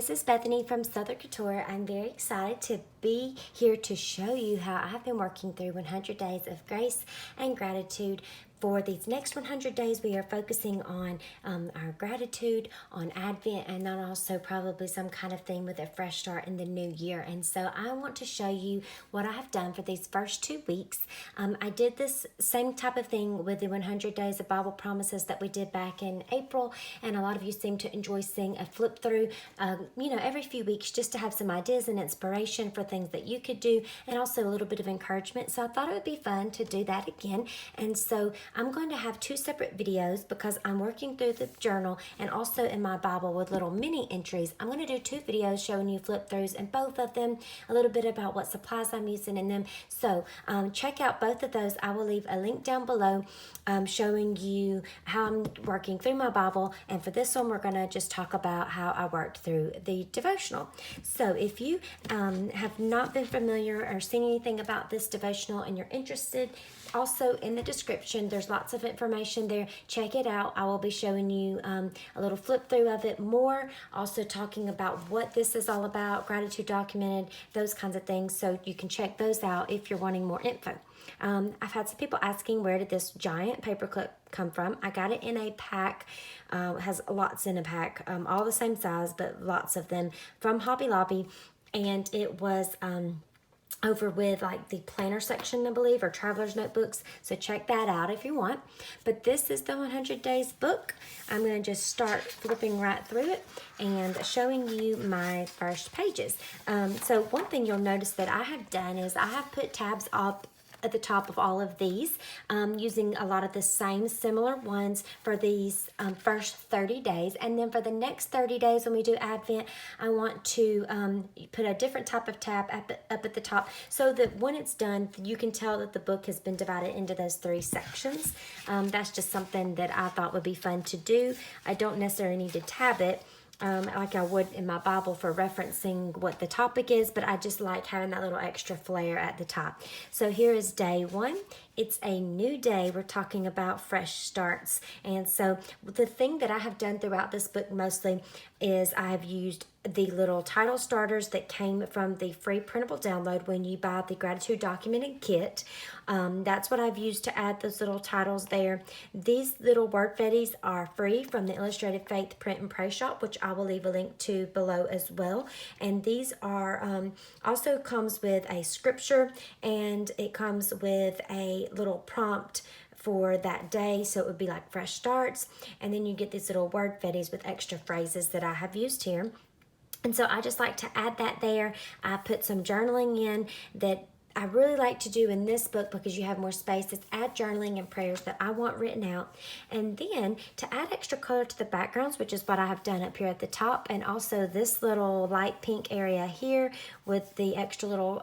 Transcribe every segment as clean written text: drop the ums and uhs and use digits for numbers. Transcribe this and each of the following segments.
this is Bethany from Southern Couture. I'm very excited to be here to show you how I've been working through 100 Days of Grace and Gratitude. For these next 100 days, we are focusing on our gratitude, on Advent, and then also probably some kind of theme with a fresh start in the new year. And so I want to show you what I have done for these first 2 weeks. I did this same type of thing with the 100 Days of Bible Promises that we did back in April, and a lot of you seem to enjoy seeing a flip through, every few weeks just to have some ideas and inspiration for things that you could do, and also a little bit of encouragement. So I thought it would be fun to do that again. And so I'm going to have 2 separate videos because I'm working through the journal and also in my Bible with little mini entries. I'm going to do 2 videos showing you flip throughs in both of them, a little bit about what supplies I'm using in them. So check out both of those. I will leave a link down below showing you how I'm working through my Bible. And for this one, we're going to just talk about how I worked through the devotional. So if you have not been familiar or seen anything about this devotional and you're interested, also in the description, there's lots of information there. Check it out. I will be showing you a little flip through of it more, also talking about what this is all about, gratitude documented, those kinds of things. So you can check those out if you're wanting more info. I've had some people asking, where did this giant paperclip come from? I got it in a pack. It has lots in a pack, all the same size, but lots of them from Hobby Lobby. And it was over with like the planner section, I believe, or traveler's notebooks. So check that out if you want. But this is the 100 Days book. I'm going to just start flipping right through it and showing you my first pages. So one thing you'll notice that I have done is I have put tabs up at the top of all of these, using a lot of the same similar ones for these first 30 days. And then for the next 30 days when we do Advent, I want to put a different type of tab up at the top so that when it's done, you can tell that the book has been divided into those 3 sections. That's just something that I thought would be fun to do. I don't necessarily need to tab it like I would in my Bible for referencing what the topic is, but I just like having that little extra flair at the top. So here is day 1. It's a new day. We're talking about fresh starts. And so the thing that I have done throughout this book mostly is I have used the little title starters that came from the free printable download when you buy the gratitude documented kit. That's what I've used to add those little titles there. These little word fetties are free from the Illustrated Faith Print and Pray Shop, which I will leave a link to below as well. And these are also comes with a scripture, and it comes with a little prompt for that day, so it would be like fresh starts, and then you get these little word fetties with extra phrases that I have used here. And so I just like to add that there. I put some journaling in that I really like to do in this book because you have more space. It's add journaling and prayers that I want written out. And then to add extra color to the backgrounds, which is what I have done up here at the top, and also this little light pink area here with the extra little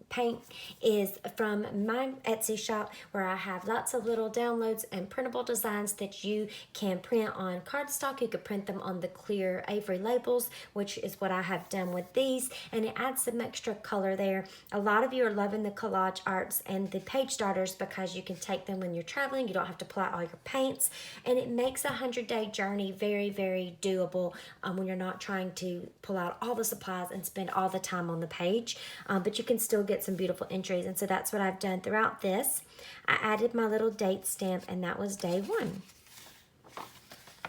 paint is from my Etsy shop, where I have lots of little downloads and printable designs that you can print on cardstock. You could print them on the clear Avery labels, which is what I have done with these, and it adds some extra color there. A lot of you are loving the collage arts and the page starters because you can take them when you're traveling. You don't have to pull out all your paints, and it makes a 100-day journey very, very doable when you're not trying to pull out all the supplies and spend all the time on the page, but you can still get some beautiful entries. And so that's what I've done throughout this. I added my little date stamp, and that was day 1.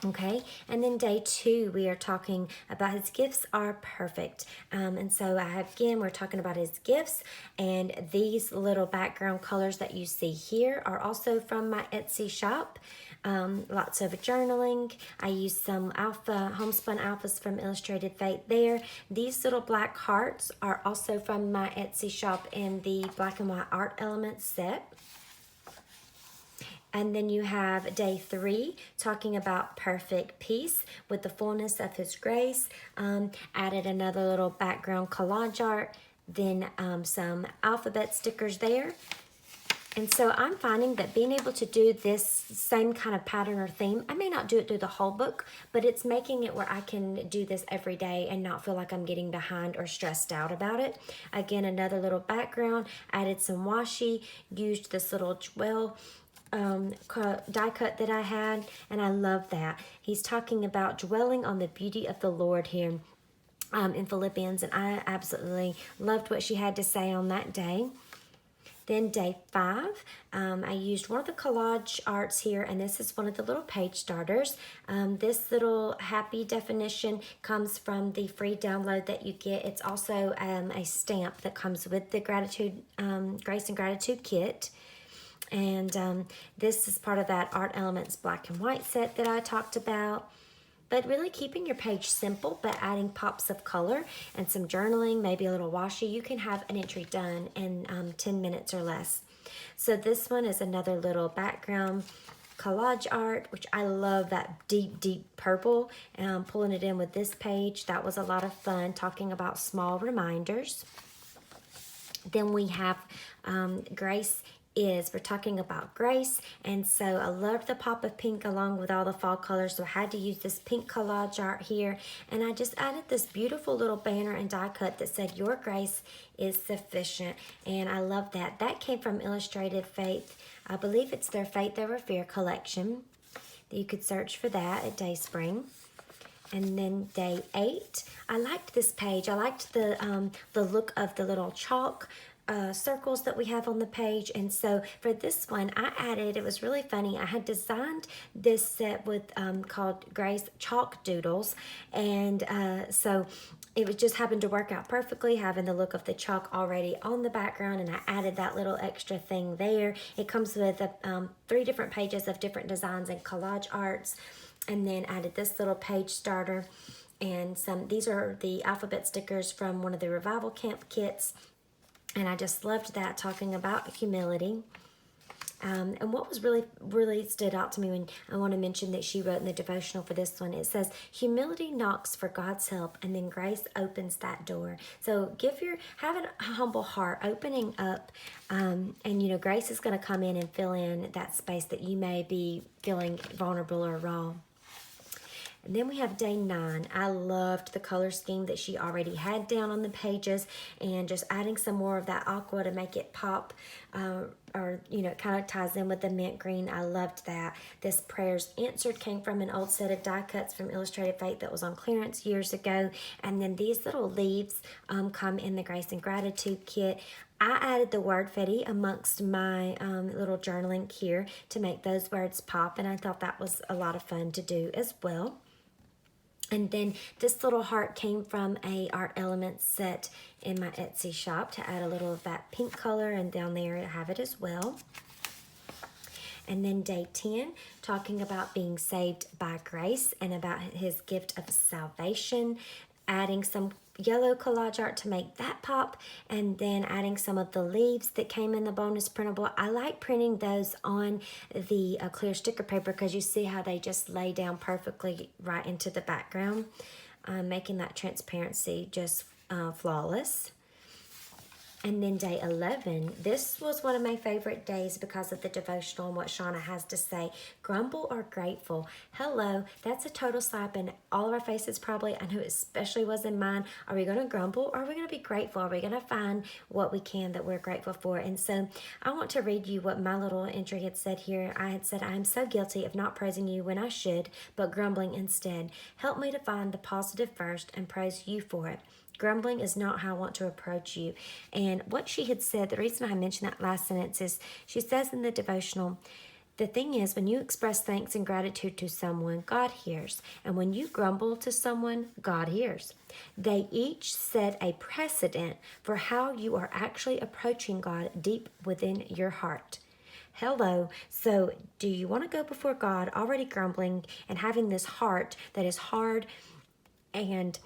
Okay, and then day 2, we are talking about his gifts are perfect. And so we're talking about his gifts, and these little background colors that you see here are also from my Etsy shop. Lots of journaling. I used some homespun alphas from Illustrated Faith there. These little black hearts are also from my Etsy shop in the black and white art elements set. And then you have day 3 talking about perfect peace with the fullness of his grace. Added another little background collage art, then some alphabet stickers there. And so I'm finding that being able to do this same kind of pattern or theme, I may not do it through the whole book, but it's making it where I can do this every day and not feel like I'm getting behind or stressed out about it. Again, another little background, added some washi, used this little jewel die cut that I had, and I love that. He's talking about dwelling on the beauty of the Lord here. in Philippians, and I absolutely loved what she had to say on that day. Then day 5, I used one of the collage arts here, and this is one of the little page starters. This little happy definition comes from the free download that you get. It's also a stamp that comes with the gratitude, Grace and Gratitude kit. And this is part of that Art Elements black and white set that I talked about. But really keeping your page simple, but adding pops of color and some journaling, maybe a little washi. You can have an entry done in 10 minutes or less. So this one is another little background collage art, which I love that deep, deep purple. And pulling it in with this page, that was a lot of fun, talking about small reminders. Then we have Grace we're talking about grace, and so I loved the pop of pink along with all the fall colors, so I had to use this pink collage art here, and I just added this beautiful little banner and die cut that said your grace is sufficient, and I love that. That came from Illustrated Faith. I believe it's their Faith Over Fear collection. You could search for that at Dayspring. And then day 8, I liked this page. I liked the look of the little chalk circles that we have on the page, and so for this one I added, it was really funny, I had designed this set with called Grace Chalk Doodles, and so it was just happened to work out perfectly, having the look of the chalk already on the background, and I added that little extra thing there. It comes with 3 different pages of different designs and collage arts, and then added this little page starter, and these are the alphabet stickers from one of the Revival Camp kits. And I just loved that, talking about humility. And what was really stood out to me, when I want to mention that she wrote in the devotional for this one, it says, humility knocks for God's help, and then grace opens that door. So have a humble heart, opening up, and grace is going to come in and fill in that space that you may be feeling vulnerable or raw. And then we have day 9. I loved the color scheme that she already had down on the pages, and just adding some more of that aqua to make it pop, it kind of ties in with the mint green. I loved that. This Prayers Answered came from an old set of die cuts from Illustrated Faith that was on clearance years ago. And then these little leaves come in the Grace and Gratitude kit. I added the word fetty amongst my little journaling here to make those words pop, and I thought that was a lot of fun to do as well. And then this little heart came from a Art Elements set in my Etsy shop to add a little of that pink color, and down there I have it as well. And then day 10, talking about being saved by grace and about his gift of salvation, adding some yellow collage art to make that pop, and then adding some of the leaves that came in the bonus printable. I like printing those on the clear sticker paper because you see how they just lay down perfectly right into the background, making that transparency just flawless. And then day 11, this was one of my favorite days because of the devotional and what Shauna has to say. Grumble or grateful? Hello, that's a total slap in all of our faces probably. I know it especially was in mine. Are we going to grumble, or are we going to be grateful? Are we going to find what we can that we're grateful for? And so I want to read you what my little entry had said here. I had said, I am so guilty of not praising you when I should, but grumbling instead. Help me to find the positive first and praise you for it. Grumbling is not how I want to approach you. And what she had said, the reason I mentioned that last sentence is, she says in the devotional, the thing is, when you express thanks and gratitude to someone, God hears. And when you grumble to someone, God hears. They each set a precedent for how you are actually approaching God deep within your heart. Hello. So do you want to go before God already grumbling and having this heart that is hard and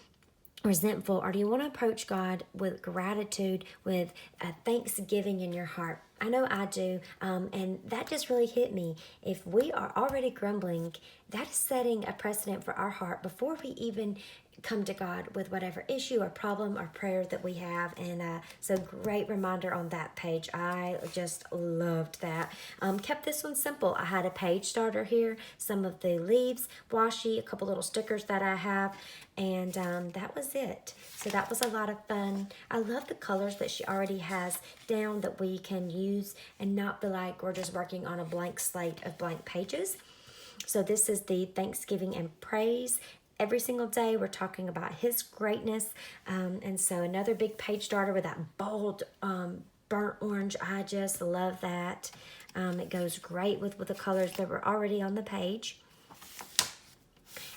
resentful, or do you want to approach God with gratitude, with thanksgiving in your heart? I know I do, and that just really hit me. If we are already grumbling, that is setting a precedent for our heart before we even come to God with whatever issue or problem or prayer that we have. And so great reminder on that page. I just loved that. Kept this one simple. I had a page starter here, some of the leaves, washi, a couple little stickers that I have, and that was it. So that was a lot of fun. I love the colors that she already has down that we can use and not be like we're just working on a blank slate of blank pages. So this is the Thanksgiving and Praise every single day we're talking about his greatness. And so another big page starter with that bold burnt orange. I just love that. It goes great with the colors that were already on the page.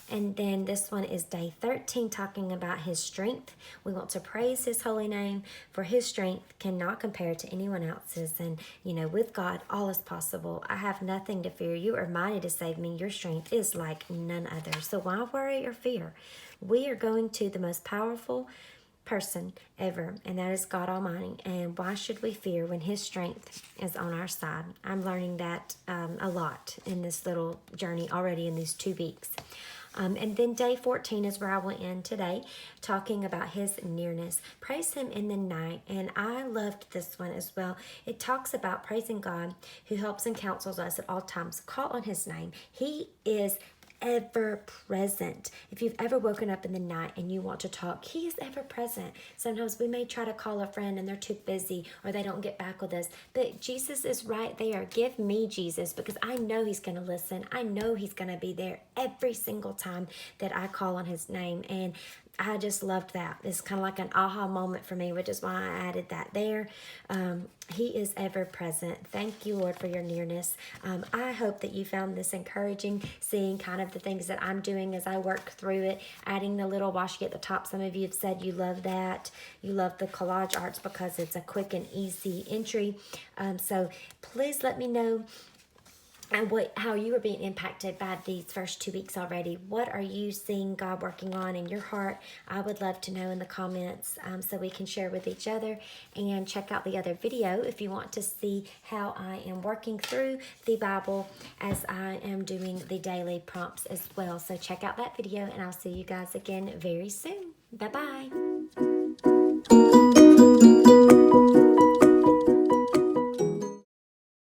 And then this one is day 13, talking about his strength. We want to praise his holy name, for his strength cannot compare to anyone else's. And, you know, with God, all is possible. I have nothing to fear. You are mighty to save me. Your strength is like none other. So why worry or fear? We are going to the most powerful person ever, and that is God Almighty. And why should we fear when his strength is on our side? I'm learning that a lot in this little journey already in these 2 weeks. And then day 14 is where I will end today, talking about his nearness. Praise him in the night. And I loved this one as well. It talks about praising God who helps and counsels us at all times. Call on his name. He is ever present. If you've ever woken up in the night and you want to talk, he is ever present. Sometimes we may try to call a friend and they're too busy or they don't get back with us, but Jesus is right there. Give me Jesus, because I know he's going to listen. I know he's going to be there every single time that I call on his name. And I just loved that. It's kind of like an aha moment for me, which is why I added that there. He is ever present. Thank you, Lord, for your nearness. I hope that you found this encouraging, seeing kind of the things that I'm doing as I work through it, adding the little washi at the top. Some of you have said you love that. You love the collage arts because it's a quick and easy entry. So please let me know and how you are being impacted by these first 2 weeks already. What are you seeing God working on in your heart? I would love to know in the comments so we can share with each other. And check out the other video if you want to see how I am working through the Bible as I am doing the daily prompts as well. So check out that video, and I'll see you guys again very soon. Bye-bye.